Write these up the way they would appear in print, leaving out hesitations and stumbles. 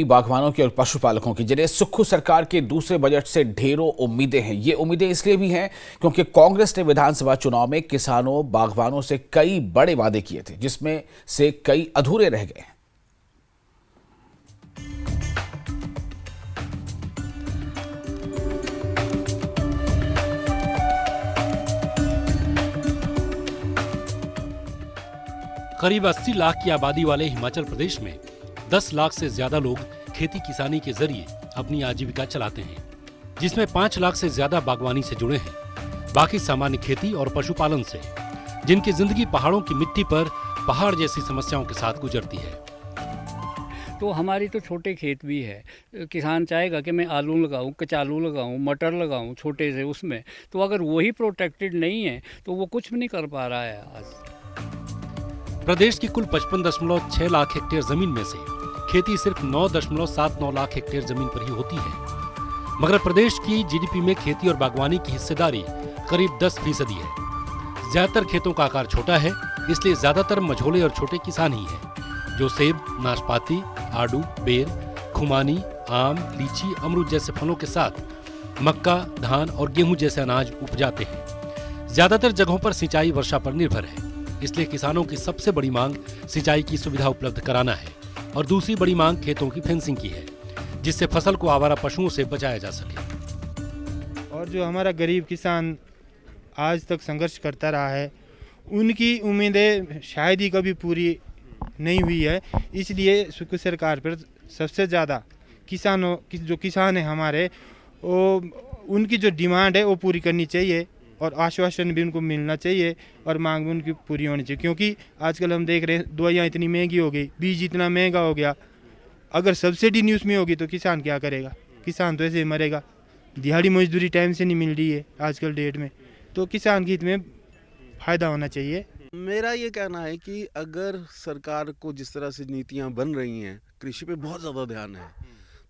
बागवानों की और पशुपालकों की जिन्हें सुक्खू सरकार के दूसरे बजट से ढेरों उम्मीदें हैं। ये उम्मीदें इसलिए भी हैं क्योंकि कांग्रेस ने विधानसभा चुनाव में किसानों बागवानों से कई बड़े वादे किए थे, जिसमें से कई अधूरे रह गए हैं। करीब 80 लाख की आबादी वाले हिमाचल प्रदेश में 10 लाख से ज्यादा लोग खेती किसानी के जरिए अपनी आजीविका चलाते हैं, जिसमें 5 लाख से ज्यादा बागवानी से जुड़े हैं, बाकी सामान्य खेती और पशुपालन से, जिनकी जिंदगी पहाड़ों की मिट्टी पर पहाड़ जैसी समस्याओं के साथ गुजरती है। तो हमारी तो छोटे खेत भी है। किसान चाहेगा कि मैं आलू लगाऊं, कचालू लगाऊं, मटर लगाऊं छोटे से उसमें, तो अगर वही प्रोटेक्टेड नहीं है तो वो कुछ भी नहीं कर पा रहा है। आज प्रदेश की कुल 55.6 लाख हेक्टेयर जमीन में से खेती सिर्फ 9.79 लाख हेक्टेयर जमीन पर ही होती है, मगर प्रदेश की जीडीपी में खेती और बागवानी की हिस्सेदारी करीब 10% है। ज्यादातर खेतों का आकार छोटा है, इसलिए ज्यादातर मझोले और छोटे किसान ही हैं, जो सेब, नाशपाती, आड़ू, बेर, खुमानी, आम, लीची, अमरूद जैसे फलों के साथ मक्का, धान और गेहूं जैसे अनाज उपजाते हैं। ज्यादातर जगहों पर सिंचाई वर्षा पर निर्भर है, इसलिए किसानों की सबसे बड़ी मांग सिंचाई की सुविधा उपलब्ध कराना है और दूसरी बड़ी मांग खेतों की फेंसिंग की है, जिससे फसल को आवारा पशुओं से बचाया जा सके। और जो हमारा गरीब किसान आज तक संघर्ष करता रहा है, उनकी उम्मीदें शायद ही कभी पूरी नहीं हुई है। इसलिए सुक्खू सरकार पर सबसे ज़्यादा किसानों की जो किसान है हमारे, वो उनकी जो डिमांड है वो पूरी करनी चाहिए और आश्वासन भी उनको मिलना चाहिए और मांग भी उनकी पूरी होनी चाहिए। क्योंकि आजकल हम देख रहे हैं दवाइयाँ इतनी महंगी हो गई, बीज इतना महंगा हो गया। अगर सब्सिडी नहीं उसमें होगी तो किसान क्या करेगा? किसान तो ऐसे ही मरेगा। दिहाड़ी मजदूरी टाइम से नहीं मिल रही है आजकल डेट में, तो किसान के हित में फ़ायदा होना चाहिए। मेरा ये कहना है कि अगर सरकार को जिस तरह से नीतियाँ बन रही हैं, कृषि पे बहुत ज़्यादा ध्यान है,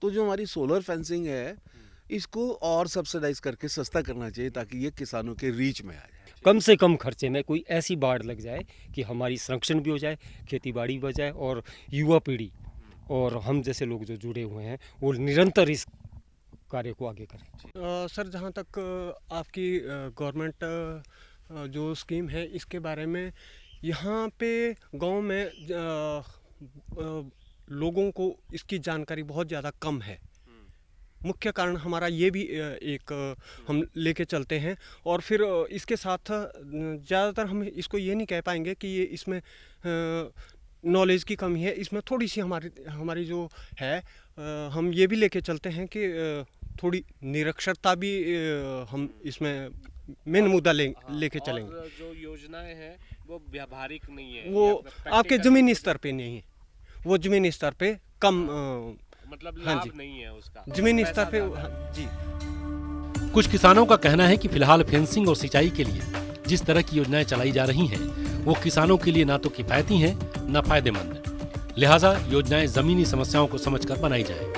तो जो हमारी सोलर फेंसिंग है इसको और सब्सिडाइज करके सस्ता करना चाहिए ताकि ये किसानों के रीच में आ जाए। कम से कम खर्चे में कोई ऐसी बाढ़ लग जाए कि हमारी संरक्षण भी हो जाए, खेती बाड़ी हो जाए और युवा पीढ़ी और हम जैसे लोग जो जुड़े हुए हैं वो निरंतर इस कार्य को आगे करें। सर, जहाँ तक आपकी गवर्नमेंट जो स्कीम है इसके बारे में, यहाँ पे गांव में लोगों को इसकी जानकारी बहुत ज़्यादा कम है। मुख्य कारण हमारा ये भी एक हम लेके चलते हैं और फिर इसके साथ ज़्यादातर हम इसको ये नहीं कह पाएंगे कि ये इसमें नॉलेज की कमी है। इसमें थोड़ी सी हमारी जो है, हम ये भी लेके चलते हैं कि थोड़ी निरक्षरता भी हम इसमें मेन मुद्दा लेके चलेंगे। जो योजनाएं हैं वो व्यावहारिक नहीं है, वो आपके ज़मीनी स्तर पे नहीं है, वो ज़मीनी स्तर पे कम मतलब लाभ नहीं है उसका जमीनी स्तर पे। जी, कुछ किसानों का कहना है कि फिलहाल फेंसिंग और सिंचाई के लिए जिस तरह की योजनाएं चलाई जा रही हैं, वो किसानों के लिए ना तो किफायती हैं न फायदेमंद। लिहाजा योजनाएं जमीनी समस्याओं को समझकर बनाई जाए।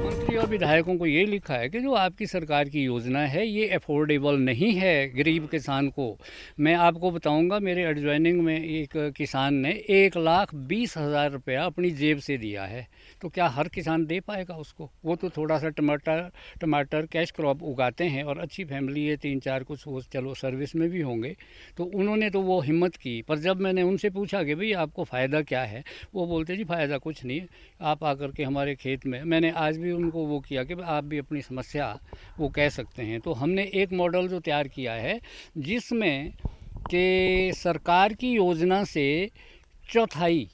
मंत्री और विधायकों को ये लिखा है कि जो आपकी सरकार की योजना है ये अफोर्डेबल नहीं है गरीब किसान को। मैं आपको बताऊंगा, मेरे एडजॉइनिंग में एक किसान ने 1,20,000 रुपया अपनी जेब से दिया है। तो क्या हर किसान दे पाएगा उसको? वो तो थोड़ा सा टमाटर कैश क्रॉप उगाते हैं और अच्छी फैमिली है, 3-4 कुछ वो चलो सर्विस में भी होंगे, तो उन्होंने तो वो हिम्मत की। पर जब मैंने उनसे पूछा कि भाई आपको फ़ायदा क्या है, वो बोलते जी फ़ायदा कुछ नहीं, आप आकर के हमारे खेत में। मैंने आज भी उनको वो किया कि आप भी अपनी समस्या वो कह सकते हैं। तो हमने एक मॉडल जो तैयार किया है जिसमें कि सरकार की योजना से 1/4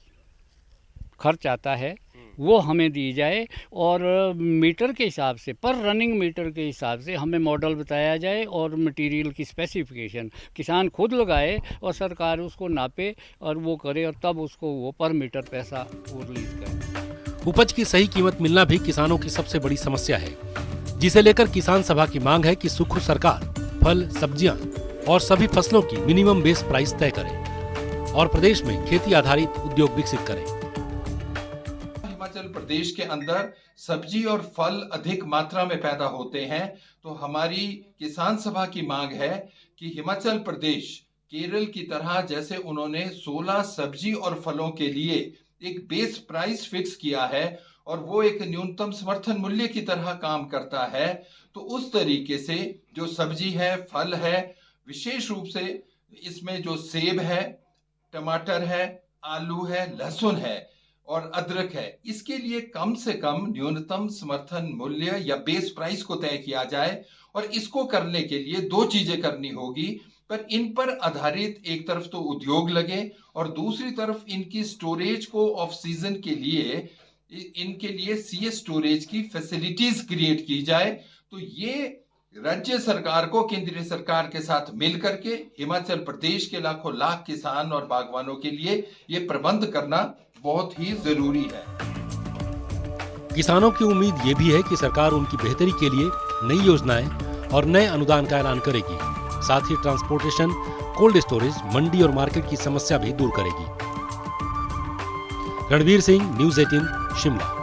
खर्च आता है वो हमें दी जाए और मीटर के हिसाब से, पर रनिंग मीटर के हिसाब से हमें मॉडल बताया जाए और मटेरियल की स्पेसिफिकेशन किसान खुद लगाए और सरकार उसको नापे और वो करे और तब उसको वो पर मीटर पैसा वो रिलीज करे। उपज की सही कीमत मिलना भी किसानों की सबसे बड़ी समस्या है, जिसे लेकर किसान सभा की मांग है कि सुक्खू सरकार फल, सब्जियां और सभी फसलों की मिनिमम बेस प्राइस तय करे और प्रदेश में खेती आधारित उद्योग विकसित करे। हिमाचल प्रदेश के अंदर सब्जी और फल अधिक मात्रा में पैदा होते हैं, तो हमारी किसान सभा की मांग है कि हिमाचल प्रदेश केरल की तरह, जैसे उन्होंने 16 सब्जी और फलों के लिए एक बेस प्राइस फिक्स किया है और वो एक न्यूनतम समर्थन मूल्य की तरह काम करता है, तो उस तरीके से जो सब्जी है, फल है, विशेष रूप से इसमें जो सेब है, टमाटर है, आलू है, लहसुन है और अदरक है, इसके लिए कम से कम न्यूनतम समर्थन मूल्य या बेस प्राइस को तय किया जाए। और इसको करने के लिए दो चीजें करनी होगी, पर इन पर आधारित एक तरफ तो उद्योग लगे और दूसरी तरफ इनकी स्टोरेज को ऑफ सीजन के लिए इनके लिए सीएस स्टोरेज की फैसिलिटीज क्रिएट की जाए। तो ये राज्य सरकार को केंद्रीय सरकार के साथ मिलकर के हिमाचल प्रदेश के लाख किसान और बागवानों के लिए ये प्रबंध करना बहुत ही जरूरी है। किसानों की उम्मीद ये भी है कि सरकार उनकी बेहतरी के लिए नई योजनाएं और नए अनुदान का ऐलान करेगी। साथ ही ट्रांसपोर्टेशन, कोल्ड स्टोरेज, मंडी और मार्केट की समस्या भी दूर करेगी। रणवीर सिंह, न्यूज़ 18, शिमला।